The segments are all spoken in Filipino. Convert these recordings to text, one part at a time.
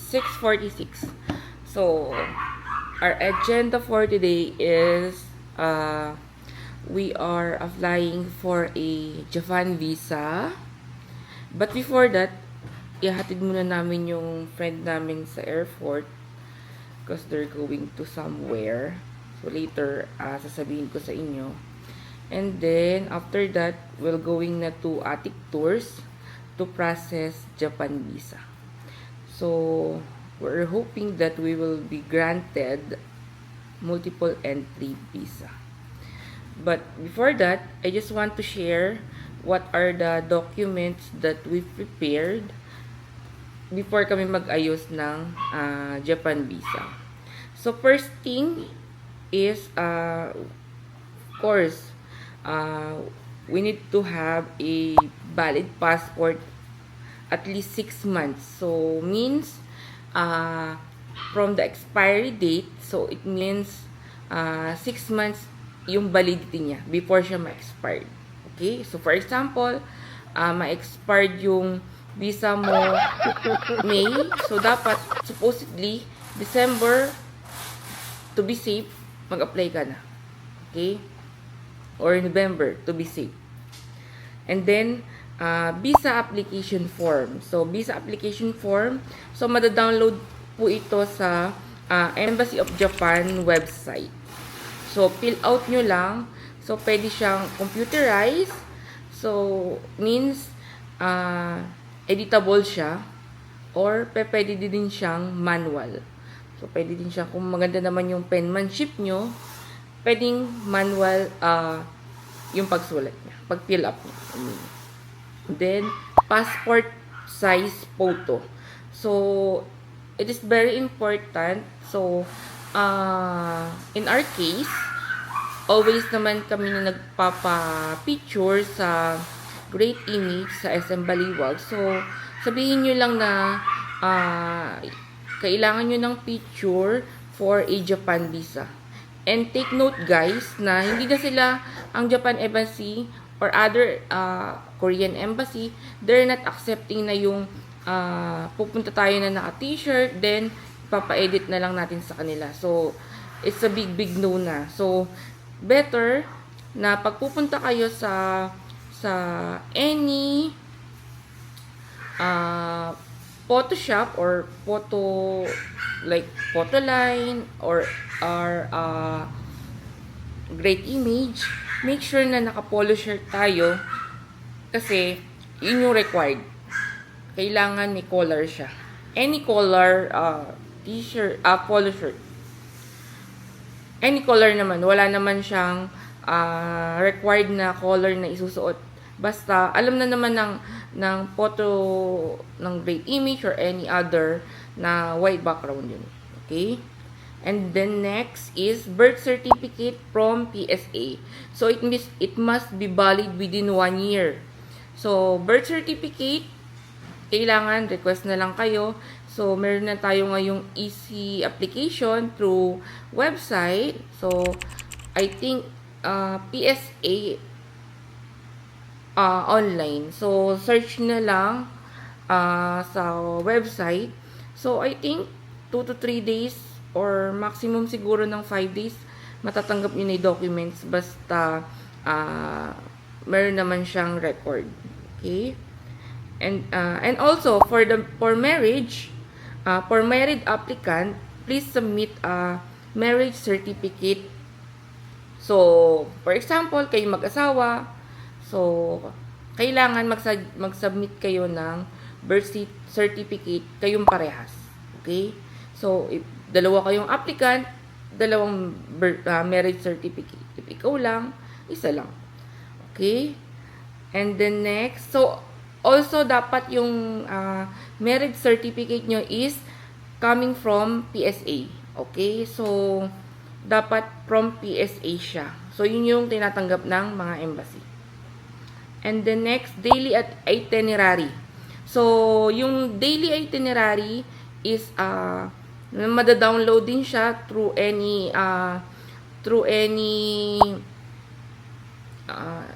6:46. So, our agenda for today is we are applying for a Japan visa. But before that, ihatid muna namin yung friend namin sa airport because they're going to somewhere. So, later, sasabihin ko sa inyo. And then, after that, we're going na to Attic Tours to process Japan visa. So, we're hoping that we will be granted multiple entry visa. But before that, I just want to share what are the documents that we prepared before kami mag-ayos ng Japan visa. So, first thing is, of course, we need to have a valid passport at least 6 months. So, means, from the expiry date, so it means 6 months yung validity niya before siya ma-expired. Okay? So, for example, ma-expired yung visa mo May. So, dapat, supposedly, December, to be safe, mag-apply ka na. Okay? Or November, to be safe. And then, visa application form. So, visa application form. So, mada-download po ito sa Embassy of Japan website. So, fill out nyo lang. So, pwede siyang computerized. So, means, editable siya. Or, pwede din siyang manual. So, pwede din siya, kung maganda naman yung penmanship nyo, pwedeng manual yung pagsulat niya, pag-fill up niya. Then, passport size photo. So, it is very important. So, in our case, always naman kami na nagpapa-picture sa Great Image sa SM Baliwag. So, sabihin nyo lang na kailangan nyo ng picture for a Japan visa. And take note guys na hindi na sila ang Japan Embassy or other Korean Embassy, they're not accepting na yung pupunta tayo na naka-t-shirt, then papa-edit na lang natin sa kanila. So, it's a big no na. So, better na pagpupunta kayo sa any Photoshop or like Photoline or Great Image, make sure na naka-polo shirt tayo kasi yun yung required. Kailangan may collar siya. Any color t-shirt, polo shirt. Any color naman, wala naman siyang required na color na isusuot. Basta alam na naman ng photo ng Great Image or any other na white background yun. Okay? And then next is birth certificate from PSA. So it must be valid within 1 year. So birth certificate, kailangan request na lang kayo. So meron na tayo ngayong easy application through website. So I think PSA online. So search na lang sa website. So I think 2 to 3 days or maximum siguro ng 5 days, matatanggap nyo na yung documents basta meron naman siyang record. Okay? And also, for marriage, for married applicant, please submit a marriage certificate. So, for example, kayo mag-asawa, so, kailangan mag-submit kayo ng birth certificate, kayong parehas. Okay? So, if dalawa kayong applicant, dalawang marriage certificate. If ikaw lang, isa lang. Okay? And then next, so, also dapat yung marriage certificate nyo is coming from PSA. Okay? So, dapat from PSA siya. So, yun yung tinatanggap ng mga embassy. And the next, daily itinerary. So, yung daily itinerary is mada-download din siya through any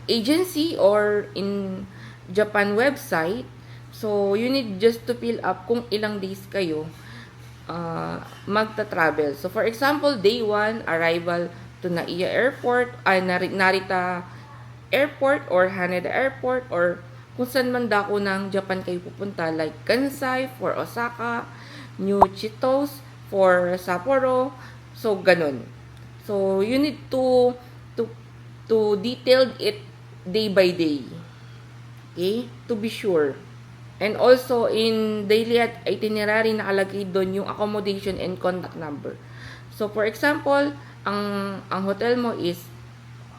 agency or in Japan website. So, you need just to fill up kung ilang days kayo. magta-travel. So, for example, day 1, arrival to Naiya Airport, Narita Airport or Haneda Airport, or kung saan man dako ng Japan kayo pupunta, like Kansai for Osaka, New Chitos for Sapporo, so ganun. So, you need to detail it day by day. Okay? To be sure. And also, in daily itinerary, nakalagay doon yung accommodation and contact number. So, for example, ang hotel mo is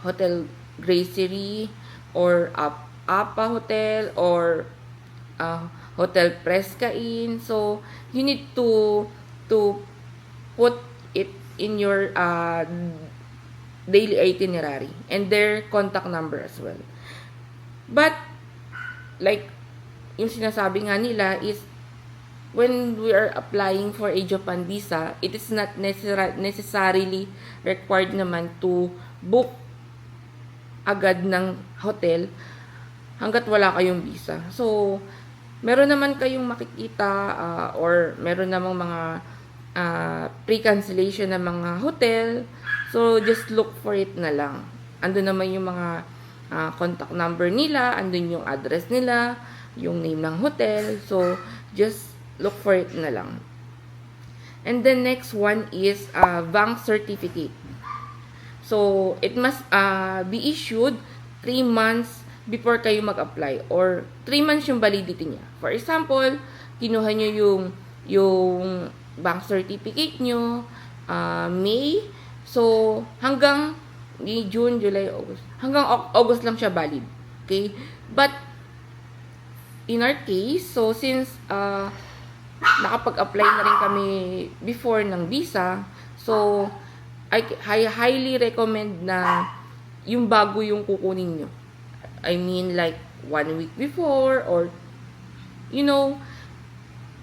Hotel Gracery or Apa Hotel or Hotel Fresca Inn. So, you need to put it in your daily itinerary and their contact number as well. But, like, yung sinasabi nga nila is, when we are applying for a Japan visa, it is not necessarily required naman to book agad ng hotel hanggat wala kayong visa. So, meron naman kayong makikita or meron namang mga pre-cancellation ng mga hotel. So, just look for it na lang. Andun naman yung mga contact number nila, andun yung address nila, yung name ng hotel. So, just look for it na lang. And the next one is bank certificate. So, it must be issued 3 months before kayo mag-apply, or 3 months yung validity niya. For example, kinuha nyo yung bank certificate nyo May. So, hanggang June, July, August. Hanggang August lang siya valid. Okay? But, in our case, so since nakapag-apply na rin kami before ng visa, so I highly recommend na yung bago yung kukunin nyo. I mean like 1 week before, or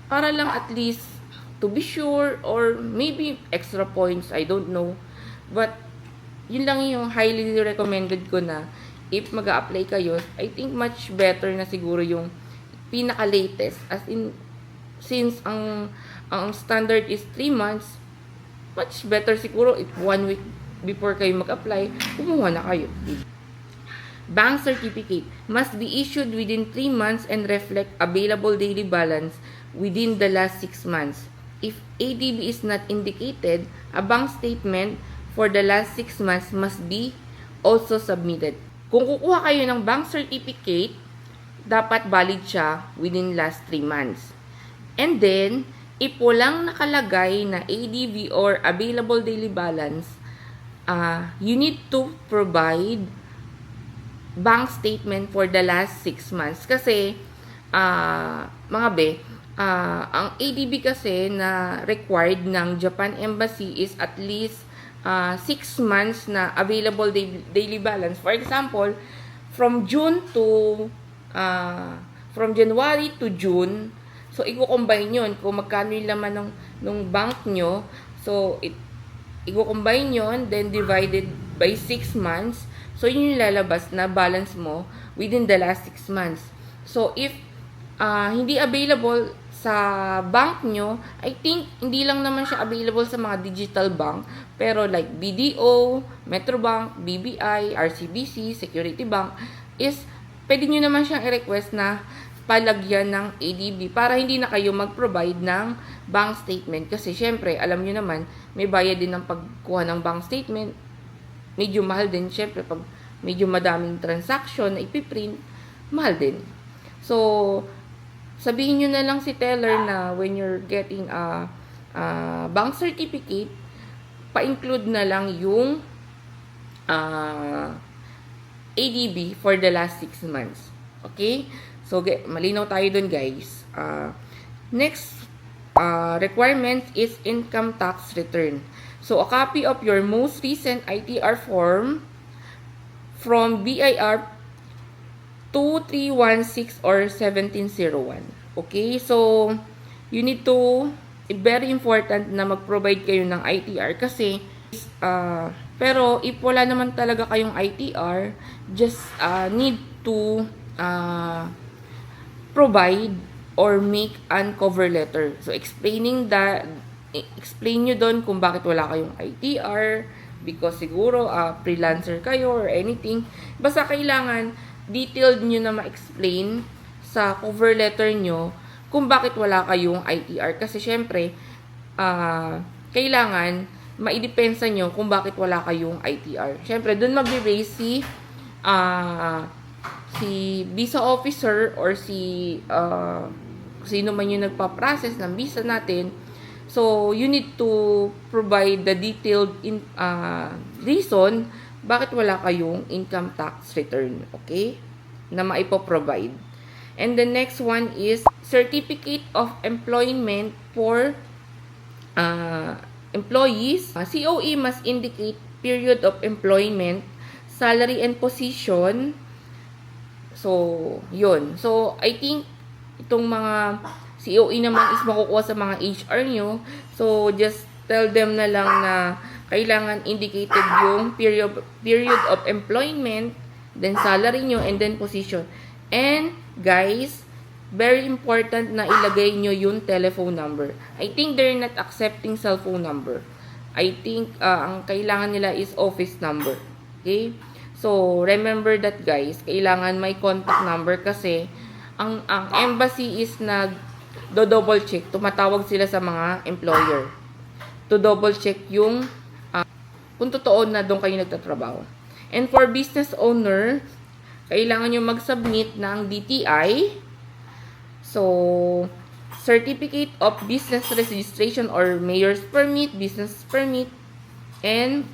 para lang at least to be sure, or maybe extra points, I don't know. But yun lang yung highly recommended ko na if mag-a-apply kayo, I think much better na siguro yung pinaka-latest, as in, since ang standard is 3 months, much better siguro if 1 week before kayo mag-apply, kumuha na kayo. Bank certificate must be issued within 3 months and reflect available daily balance within the last 6 months. If ADB is not indicated, a bank statement for the last 6 months must be also submitted. Kung kukuha kayo ng bank certificate, dapat valid siya within last 3 months. And then, if walang nakalagay na ADB or available daily balance, you need to provide bank statement for the last 6 months. Kasi, mga be, ang ADB kasi na required ng Japan Embassy is at least 6 months na available daily balance. For example, from January to June, so i-combine yun kung magkano yung laman ng bank nyo. So i-combine yun, then divided by 6 months. So yun yung lalabas na balance mo within the last 6 months. So if hindi available sa bank nyo, I think hindi lang naman siya available sa mga digital bank, pero like BDO, Metrobank, BBI, RCBC, Security Bank, is pwede nyo naman siyang i-request na palagyan ng ADB para hindi na kayo mag-provide ng bank statement. Kasi syempre, alam nyo naman, may bayad din ng pagkuha ng bank statement. Medyo mahal din, syempre, pag medyo madaming transaction na ipiprint, mahal din. So, sabihin nyo na lang si teller na when you're getting a bank certificate, pa-include na lang yung ADB for the last 6 months. Okay? So, malinaw tayo dun, guys. Next requirement is income tax return. So, a copy of your most recent ITR form from BIR 2316 or 1701. Okay? So, you need to, very important na mag-provide kayo ng ITR kasi, pero if wala naman talaga kayong ITR, just need to provide or make an cover letter. So, explaining explain nyo doon kung bakit wala kayong ITR, because siguro freelancer kayo or anything. Basta kailangan detailed nyo na ma-explain sa cover letter nyo kung bakit wala kayong ITR. Kasi syempre, kailangan maidepensa nyo kung bakit wala kayong ITR. Syempre, doon magbe-base si visa officer or si sino man yung nagpa-process ng visa natin. So, you need to provide the detailed reason bakit wala kayong income tax return, okay? Na maipo-provide. And the next one is certificate of employment for employees. COE must indicate period of employment, salary and position. So, yun. So, I think itong mga COE naman is makukuha sa mga HR nyo. So, just tell them na lang na kailangan indicated yung period of employment, then salary nyo, and then position. And, guys, very important na ilagay nyo yung telephone number. I think they're not accepting cell phone number. I think ang kailangan nila is office number. Okay? So, remember that, guys. Kailangan may contact number kasi ang embassy is double check. Tumatawag sila sa mga employer to double check yung kung totoo na doon kayo nagtatrabaho. And for business owner, kailangan nyo mag-submit ng DTI. So, certificate of business registration or mayor's permit, business permit, and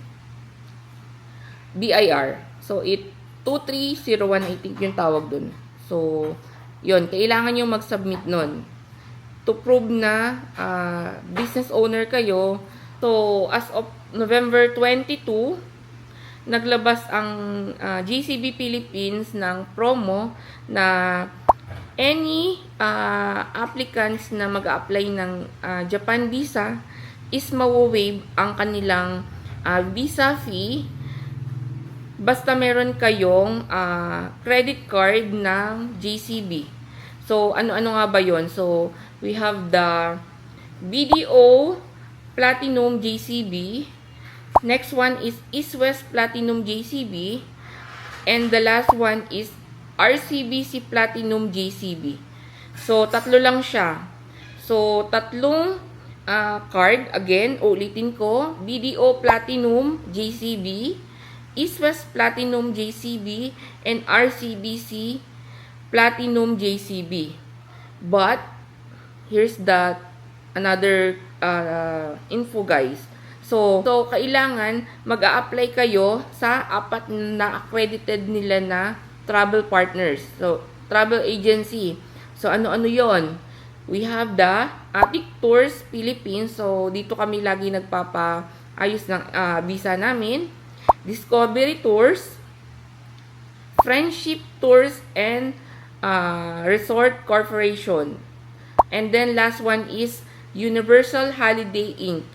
BIR. So, 2301, I think yung tawag dun. So, yun, kailangan nyo mag-submit nun to prove na business owner kayo. So, as of November 22, naglabas ang GCB Philippines ng promo na any applicants na mag-a-apply ng Japan visa is mawa-waive ang kanilang visa fee basta meron kayong credit card ng GCB. So, ano-ano nga ba yon? So, we have the BDO Platinum JCB. Next one is East West Platinum JCB. And the last one is RCBC Platinum JCB. So, tatlo lang siya. So, tatlong card. Again, ulitin ko. BDO Platinum JCB, East West Platinum JCB, and RCBC Platinum JCB. But, here's another info, guys. So, kailangan mag-a-apply kayo sa apat na accredited nila na travel partners. So, travel agency. So, ano-ano yon? We have the Atik Tours Philippines. So, dito kami lagi nagpapaayos ng visa namin. Discovery Tours, Friendship Tours, and Resort Corporation. And then, last one is Universal Holiday Inc.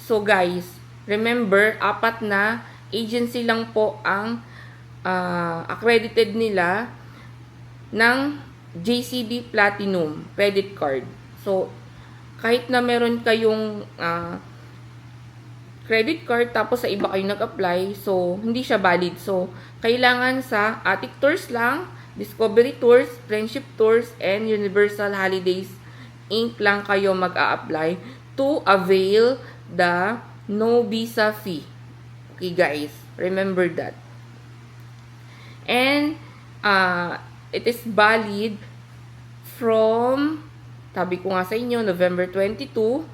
So, guys, remember, apat na agency lang po ang accredited nila ng JCB Platinum credit card. So, kahit na meron kayong credit card tapos sa iba kayo nag-apply, so hindi siya valid. So, kailangan sa Atik Tours lang, Discovery Tours, Friendship Tours, and Universal Holidays Inc. lang kayo mag-a-apply to avail the no visa fee. Okay, guys, remember that. And it is valid from, sabi ko nga sa inyo, November 22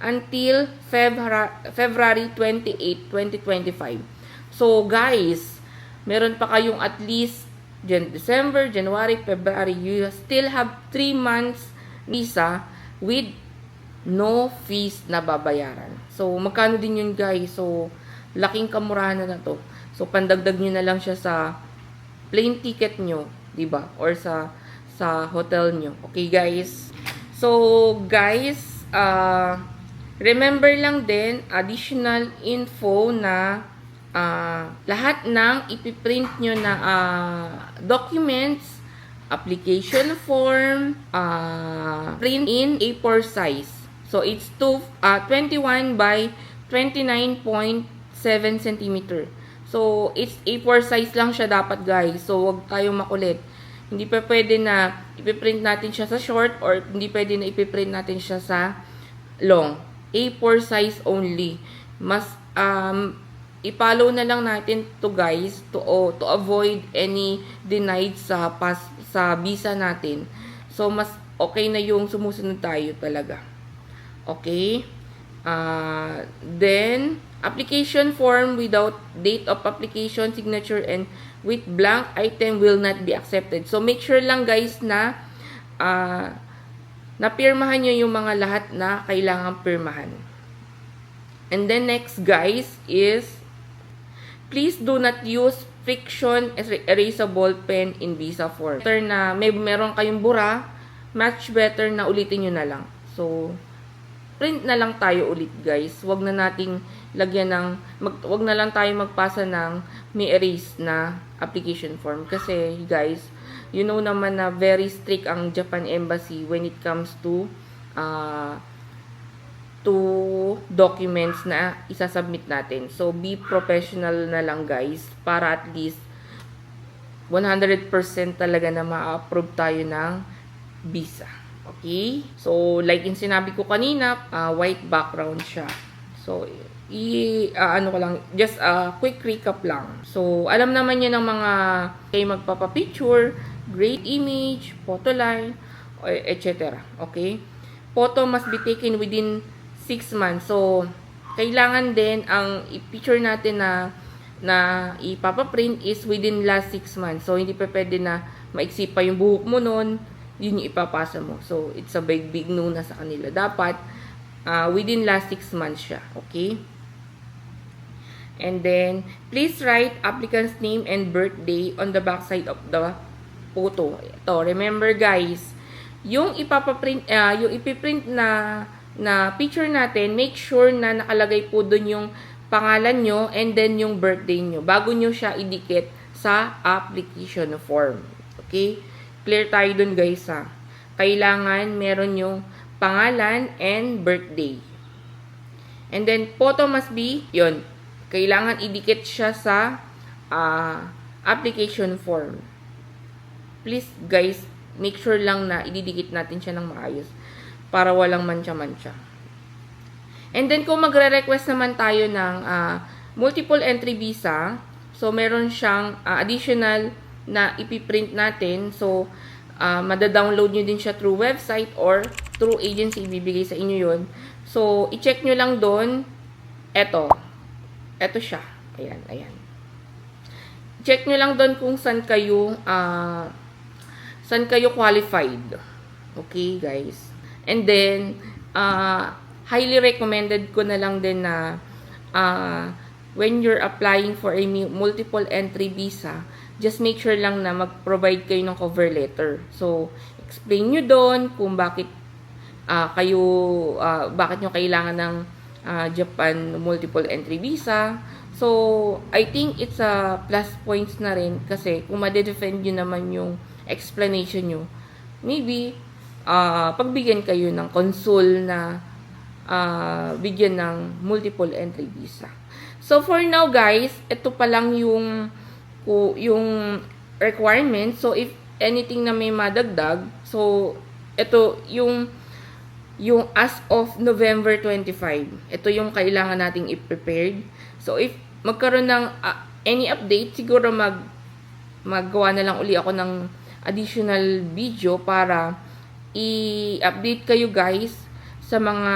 until February 28, 2025. So, guys, meron pa kayong at least December, January, February. You still have 3 months visa with no fees na babayaran. So, magkano din yun, guys? So, laking kamurahan na to. So, pandagdag nyo na lang siya sa plane ticket nyo, diba? Or sa hotel nyo. Okay, guys? So, guys, remember lang din, additional info na lahat ng ipiprint nyo na documents, application form, print in A4 size. So, it's 21 by 29.7 centimeter. So, it's A4 size lang siya dapat, guys. So, wag tayong makulit. Hindi pa pwede na ipiprint natin siya sa short or hindi pwede na ipiprint natin siya sa long. A4 size only. Mas, i-follow na lang natin to guys to avoid any denied sa visa natin. So, mas okay na yung sumusunod tayo talaga. Okay? Then, application form without date of application, signature, and with blank item will not be accepted. So, make sure lang guys na napirmahan nyo yung mga lahat na kailangang pirmahan. And then next guys is, please do not use friction erasable pen in visa form. Better na meron kayong bura, much better na ulitin nyo na lang. So, print na lang tayo ulit guys. Wag na nating lagyan ng wag na lang tayo magpasa ng may erase na application form kasi guys, you know naman na very strict ang Japan Embassy when it comes to documents na isasubmit natin. So be professional na lang guys para at least 100% talaga na ma-approve tayo ng visa. Okay? So, like yung sinabi ko kanina, white background siya. So, ano ko lang, just a quick recap lang. So, alam naman niyo ng mga kayo magpapapicture, great image, photo line, etc. Okay? Photo must be taken within 6 months. So, kailangan din ang i-picture natin na ipapaprint is within last 6 months. So, hindi pa pwede na maiksi pa yung buhok mo nun, yun yung ipapasa mo. So, it's a big no na sa kanila. Dapat, within last 6 months siya. Okay? And then, please write applicant's name and birthday on the back side of the photo. Ito, remember guys, yung ipapaprint, yung ipiprint na picture natin, make sure na nakalagay po dun yung pangalan nyo and then yung birthday nyo bago nyo siya idikit sa application form. Okay? Clear tayo dun guys ha. Kailangan meron yung pangalan and birthday. And then, photo must be, yun, kailangan idikit siya sa application form. Please guys, make sure lang na ididikit natin siya ng maayos para walang mancha-mancha. And then, kung magre-request naman tayo ng multiple entry visa, so meron siyang additional na ipiprint natin. So, madadownload nyo din siya through website or through agency, ibibigay sa inyo yun. So, i-check nyo lang doon. Eto siya. Ayan. Check nyo lang doon kung saan kayo qualified. Okay, guys. And then, highly recommended ko na lang din na when you're applying for a multiple entry visa, just make sure lang na mag-provide kayo ng cover letter. So, explain nyo doon kung bakit bakit nyo kailangan ng Japan multiple entry visa. So, I think it's a plus points na rin kasi kung ma-defend nyo naman yung explanation nyo, maybe, pagbigyan kayo ng consul na bigyan ng multiple entry visa. So, for now guys, ito pa lang yung requirement. So, if anything na may madagdag, so, ito yung as of November 25. Ito yung kailangan nating i-prepared. So, if magkaroon ng any update, siguro maggawa na lang uli ako ng additional video para i-update kayo guys sa mga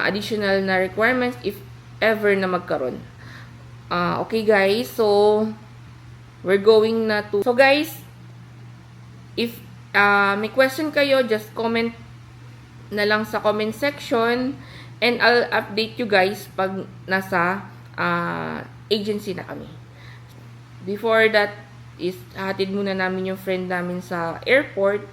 additional na requirements if ever na magkaroon. Okay guys, so we're going na to... So guys, if may question kayo, just comment na lang sa comment section and I'll update you guys pag nasa agency na kami. Before that is hatid muna namin yung friend namin sa airport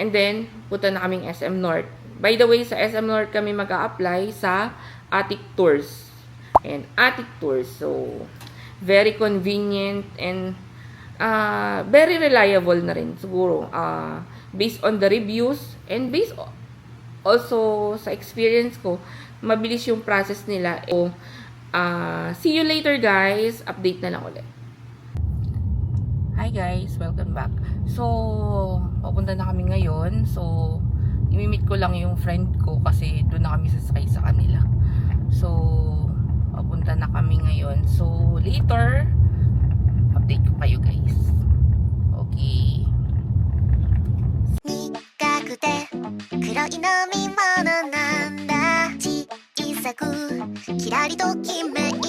and then punta na kaming SM North. By the way, sa SM North kami mag-a-apply sa Attic Tours. And Attic Tours. So, very convenient and very reliable na rin siguro. Based on the reviews and based Also, sa experience ko, mabilis yung process nila. So, see you later guys. Update na lang ulit. Hi guys, welcome back. So, papunta na kami ngayon. So, imimit ko lang yung friend ko kasi doon na kami sasakay sa kanila. So, papunta na kami ngayon. So, later, update ko kayo guys. Okay. 苦くて黒い飲み物なんだ小さくキラリときめいて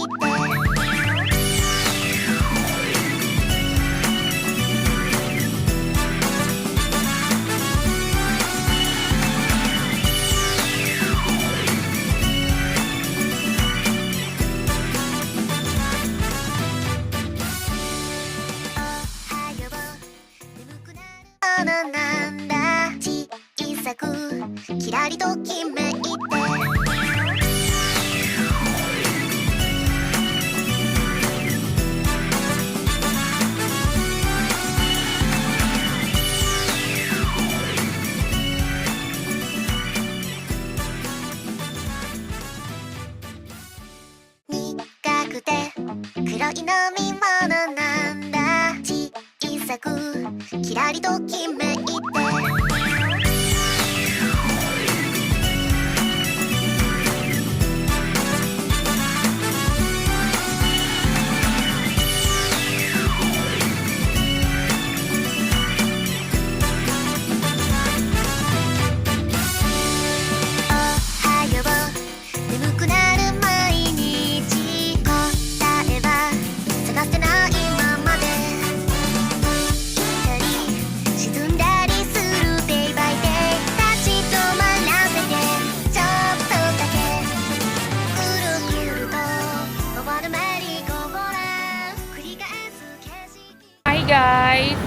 なんだ小さくキラリときめいて苦くて黒い飲み物なんだ小さくキラリときめいて眠くなる毎日答えは探せないままで行ったり沈んだりするデイバイデイ立ち止まらせてちょっとだけくるくると回るメリーゴーラン繰り返す景色 Hi guys!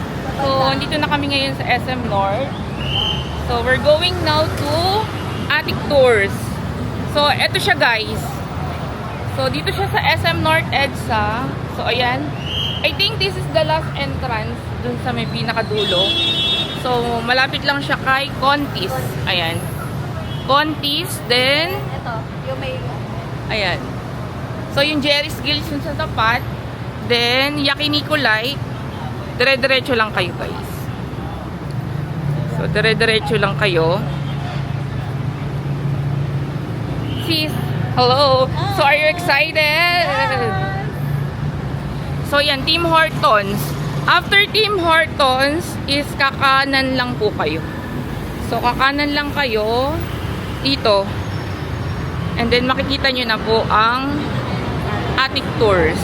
So, dito na kami ngayon sa SM North. So, we're going now to Attic Tours. So, eto siya guys. So, dito siya sa SM North EDSA. So, ayan. I think this is the last entrance dun sa may pinakadulo. So, malapit lang siya kay Contis. Ayan. Contis, then Ito, yung may... ayan. So, yung Jerry's Gills yun sa tapat. Then, Yakinikulay. Dire-diretso lang kayo, guys. So, dire-diretso lang kayo. Sis, hello! So, are you excited? So, yan, Tim Hortons. After Tim Hortons is kakanan lang po kayo. So, kakanan lang kayo dito. And then, makikita nyo na po ang Attic Tours.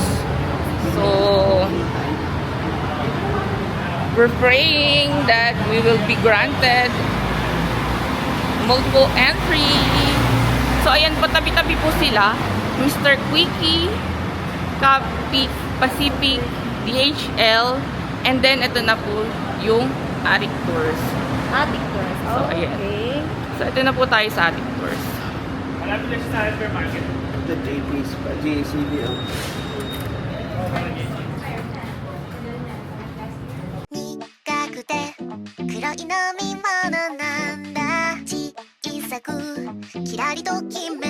So, we're praying that we will be granted multiple entry. So, ayan, patabi-tabi po sila. Mr. Quickie, Capi, Pacific, DHL, and then, ito na po yung Attic Tours. Attic Tours. So, ayan. Okay. So, ito na po tayo sa Attic Tours. Malapit lang siya sa hypermarket. The JP's pa, JCBL. 苦くて黒い飲み物なんだ小さくキラリときめ